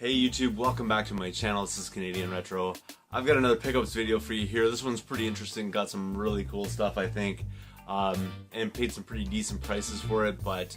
Hey YouTube, welcome back to my channel. This is Canadian Retro. I've got another pickups video for you here. This one's pretty interesting, got some really cool stuff I think, and paid some pretty decent prices for it, but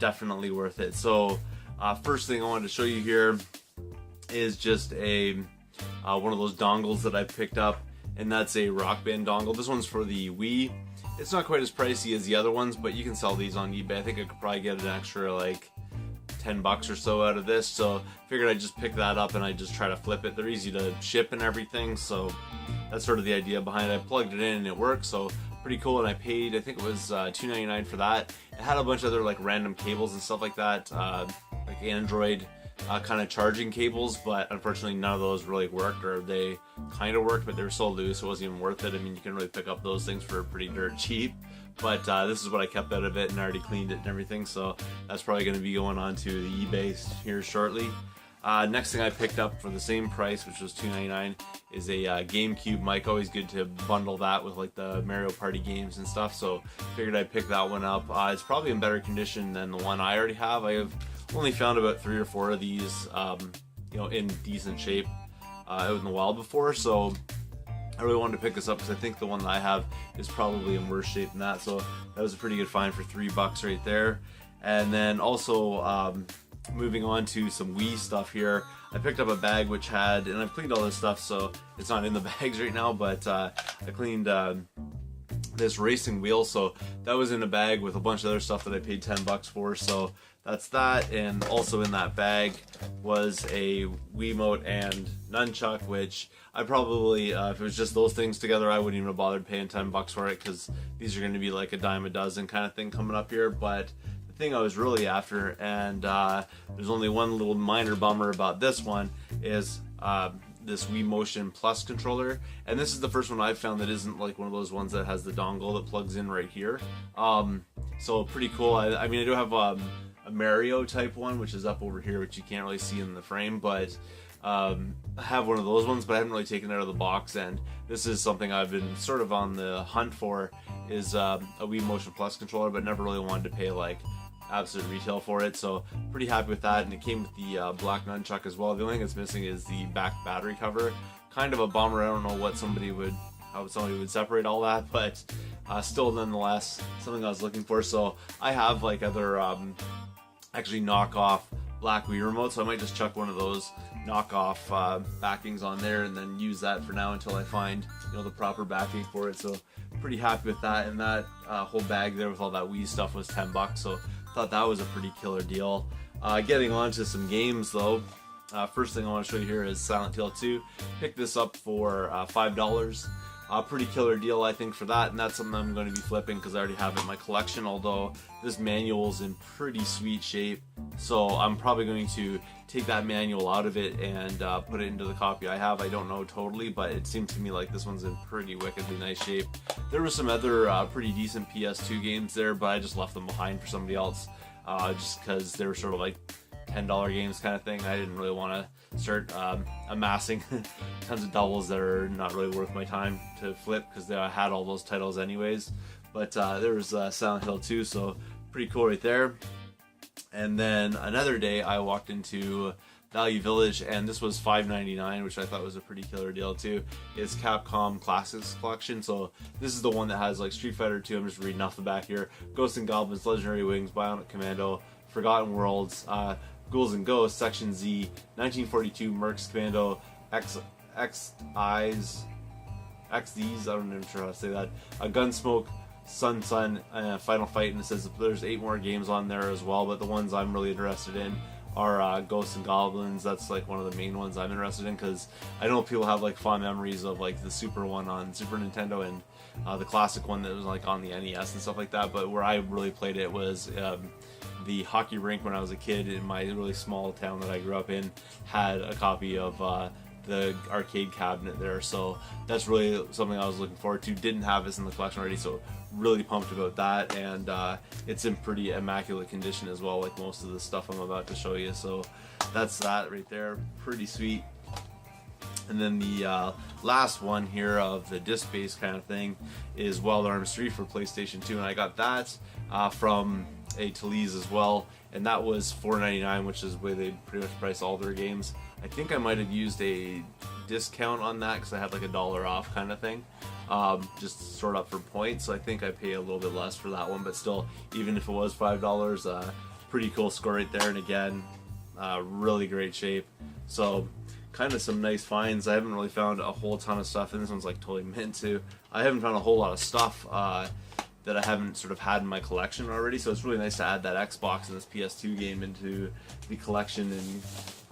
definitely worth it. So first thing I wanted to show you here is just a one of those dongles that I picked up, and that's a Rock Band dongle. This one's for the Wii. It's not quite as pricey as the other ones, but you can sell these on eBay. I think I could probably get an extra like 10 bucks or so out of this, so figured I'd just pick that up and I'd just try to flip it. They're easy to ship and everything, so that's sort of the idea behind it. I plugged it in and it worked, so pretty cool. And I paid, I think it was $2.99 for that. It had a bunch of other like random cables and stuff like that, like Android kind of charging cables, but unfortunately none of those really worked, or they kind of worked, but they were so loose it wasn't even worth it. I mean, you can really pick up those things for pretty dirt cheap, but this is what I kept out of it, and I already cleaned it and everything, so that's probably going to be going on to the eBay here shortly. Next thing I picked up for the same price, which was $2.99, is a GameCube mic. Always good to bundle that with like the Mario Party games and stuff, so figured I'd pick that one up. It's probably in better condition than the one I already have. I have only found about 3 or 4 of these, you know, in decent shape out in the wild before, so I really wanted to pick this up because I think the one that I have is probably in worse shape than that, so that was a pretty good find for $3 right there. And then also moving on to some Wii stuff here, I picked up a bag which had, and I've cleaned all this stuff so it's not in the bags right now, but I cleaned this racing wheel, so that was in a bag with a bunch of other stuff that I paid 10 bucks for, so that's that. And also in that bag was a Wiimote and nunchuck, which I probably, if it was just those things together, I wouldn't even have bothered paying 10 bucks for it, because these are going to be like a dime a dozen kind of thing coming up here. But the thing I was really after, and there's only one little minor bummer about this one, is this Wii Motion Plus controller, and this is the first one I've found that isn't like one of those ones that has the dongle that plugs in right here. So pretty cool. I mean, I do have a Mario type one, which is up over here, which you can't really see in the frame, but I have one of those ones, but I haven't really taken it out of the box, and this is something I've been sort of on the hunt for, is a Wii Motion Plus controller, but never really wanted to pay like absolute retail for it, so pretty happy with that. And it came with the black nunchuck as well. The only thing that's missing is the back battery cover. Kind of a bummer. I don't know what how somebody would separate all that, but still nonetheless something I was looking for. So I have like other actually knockoff black Wii remotes, so I might just chuck one of those knockoff backings on there and then use that for now until I find, you know, the proper backing for it. So pretty happy with that. And that whole bag there with all that Wii stuff was 10 bucks, so thought that was a pretty killer deal. Getting on to some games though, first thing I want to show you here is Silent Hill 2. Picked this up for $5. Pretty killer deal I think for that, and that's something I'm going to be flipping because I already have it in my collection, although this manual's in pretty sweet shape, so I'm probably going to take that manual out of it and put it into the copy I have. I don't know totally, but it seems to me like this one's in pretty wickedly nice shape. There were some other pretty decent PS2 games there, but I just left them behind for somebody else, just because they were sort of like $10 games kind of thing. I didn't really want to start amassing tons of doubles that are not really worth my time to flip, because I had all those titles anyways. But there was Silent Hill 2, so pretty cool right there. And then another day I walked into Value Village, and this was $5.99, which I thought was a pretty killer deal too. It's Capcom Classics Collection, so this is the one that has like Street Fighter 2, I'm just reading off the back here, Ghosts and Goblins, Legendary Wings, Bionic Commando, Forgotten Worlds, Ghouls and Ghosts, Section Z, 1942, Mercs Commando, XZs, I'm not even sure how to say that, Gunsmoke, Sun, Final Fight, and it says there's 8 more games on there as well, but the ones I'm really interested in are Ghosts and Goblins. That's like one of the main ones I'm interested in, because I know people have like fond memories of like the Super one on Super Nintendo and the classic one that was like on the NES and stuff like that, but where I really played it was the hockey rink when I was a kid in my really small town that I grew up in, had a copy of the arcade cabinet there, so that's really something I was looking forward to. Didn't have this in the collection already, so really pumped about that, and it's in pretty immaculate condition as well, like most of the stuff I'm about to show you. So that's that right there, pretty sweet. And then the last one here of the disc-based kind of thing is Wild Arms 3 for PlayStation 2, and I got that from a Talese as well. and that was $4.99, which is the way they pretty much price all their games. I think I might have used a discount on that because I had like $1 off kind of thing, just sort of for points. So I think I pay a little bit less for that one, but still, even if it was $5, pretty cool score right there. And again, really great shape. So kind of some nice finds. I haven't really found a whole ton of stuff, and this one's like totally mint to. I haven't found a whole lot of stuff that I haven't sort of had in my collection already, so it's really nice to add that Xbox and this PS2 game into the collection,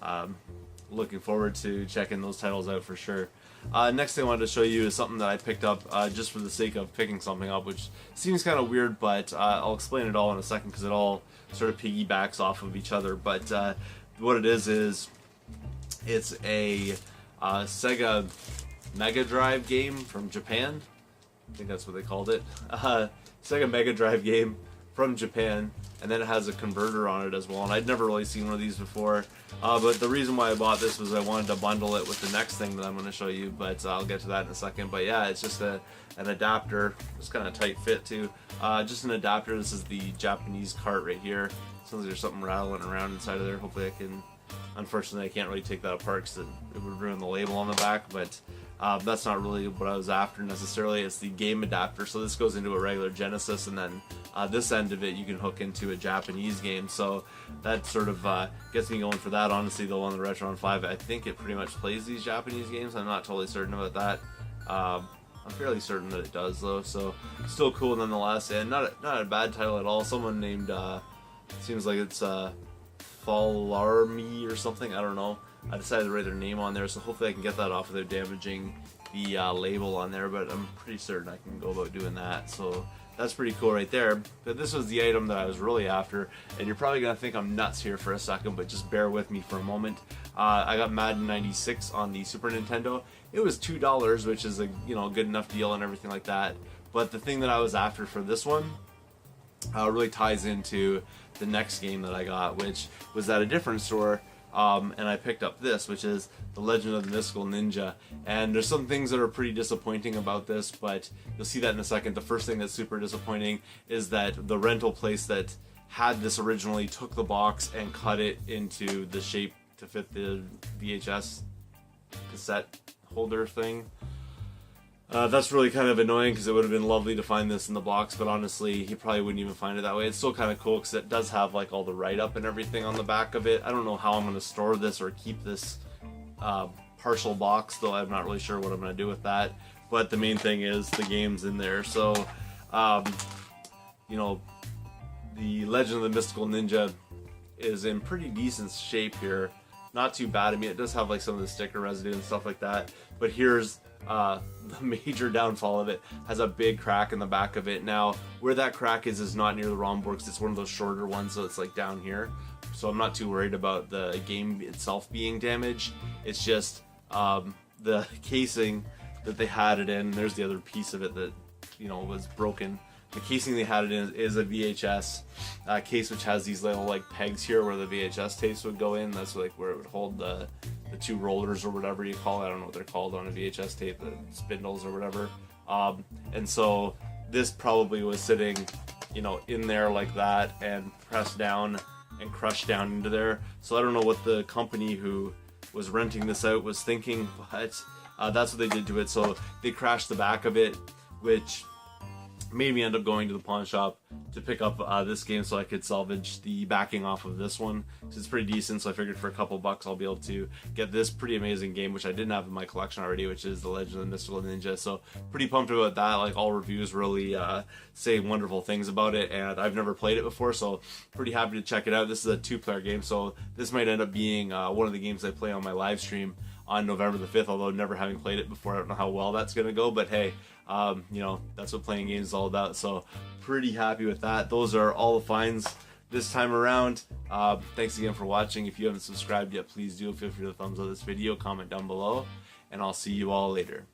and looking forward to checking those titles out for sure. Next thing I wanted to show you is something that I picked up just for the sake of picking something up, which seems kind of weird, but I'll explain it all in a second because it all sort of piggybacks off of each other. But what it is it's a Sega Mega Drive game from Japan. I think that's what they called it. Sega Mega Drive game from Japan, and then it has a converter on it as well. And I'd never really seen one of these before, but the reason why I bought this was I wanted to bundle it with the next thing that I'm going to show you, but I'll get to that in a second. But yeah, it's just an adapter. It's kind of tight fit too. Just an adapter. This is the Japanese cart right here. Sounds like there's something rattling around inside of there. Hopefully I can. Unfortunately, I can't really take that apart because it would ruin the label on the back, but that's not really what I was after necessarily. It's the game adapter, so this goes into a regular Genesis, and then this end of it you can hook into a Japanese game, so that sort of gets me going for that. Honestly, the one on the Retron 5, I think it pretty much plays these Japanese games. I'm not totally certain about that. I'm fairly certain that it does though, so still cool nonetheless, and not a bad title at all. Someone named, seems like it's Falarmi or something, I don't know. I decided to write their name on there, so hopefully I can get that off without damaging the label on there, but I'm pretty certain I can go about doing that, so that's pretty cool right there. But this was the item that I was really after, and you're probably going to think I'm nuts here for a second, but just bear with me for a moment. I got Madden 96 on the Super Nintendo. It was $2, which is a good enough deal and everything like that, but the thing that I was after for this one really ties into the next game that I got, which was at a different store, and I picked up this, which is The Legend of the Mystical Ninja. And there's some things that are pretty disappointing about this, but you'll see that in a second. The first thing that's super disappointing is that the rental place that had this originally took the box and cut it into the shape to fit the VHS cassette holder thing. That's really kind of annoying because it would have been lovely to find this in the box, but honestly, you probably wouldn't even find it that way. It's still kind of cool because it does have like all the write-up and everything on the back of it. I don't know how I'm going to store this or keep this partial box, though I'm not really sure what I'm going to do with that. But the main thing is the game's in there. So, the Legend of the Mystical Ninja is in pretty decent shape here. Not too bad. I mean, it does have like some of the sticker residue and stuff like that, but here's the major downfall of it. Has a big crack in the back of it. Now, where that crack is not near the ROM board because it's one of those shorter ones, so it's like down here. So I'm not too worried about the game itself being damaged. It's just the casing that they had it in. There's the other piece of it that was broken. The casing they had it in is a VHS case, which has these little like pegs here where the VHS tapes would go in. That's like where it would hold the two rollers or whatever you call it. I don't know what they're called on a VHS tape, the spindles or whatever. And so this probably was sitting, in there like that and pressed down and crushed down into there. So I don't know what the company who was renting this out was thinking, but that's what they did to it. So they crashed the back of it, which made me end up going to the pawn shop to pick up this game so I could salvage the backing off of this one. So it's pretty decent, so I figured for a couple bucks I'll be able to get this pretty amazing game, which I didn't have in my collection already, which is The Legend of the Mystical Ninja. So pretty pumped about that. Like, all reviews really say wonderful things about it, and I've never played it before, so pretty happy to check it out. This is a 2-player game, so this might end up being one of the games I play on my live stream on November the 5th, although never having played it before, I don't know how well that's going to go, but hey, that's what playing games is all about, so pretty happy with that. Those are all the finds this time around. Thanks again for watching. If you haven't subscribed yet, please do. Feel free to thumbs up this video, comment down below, and I'll see you all later.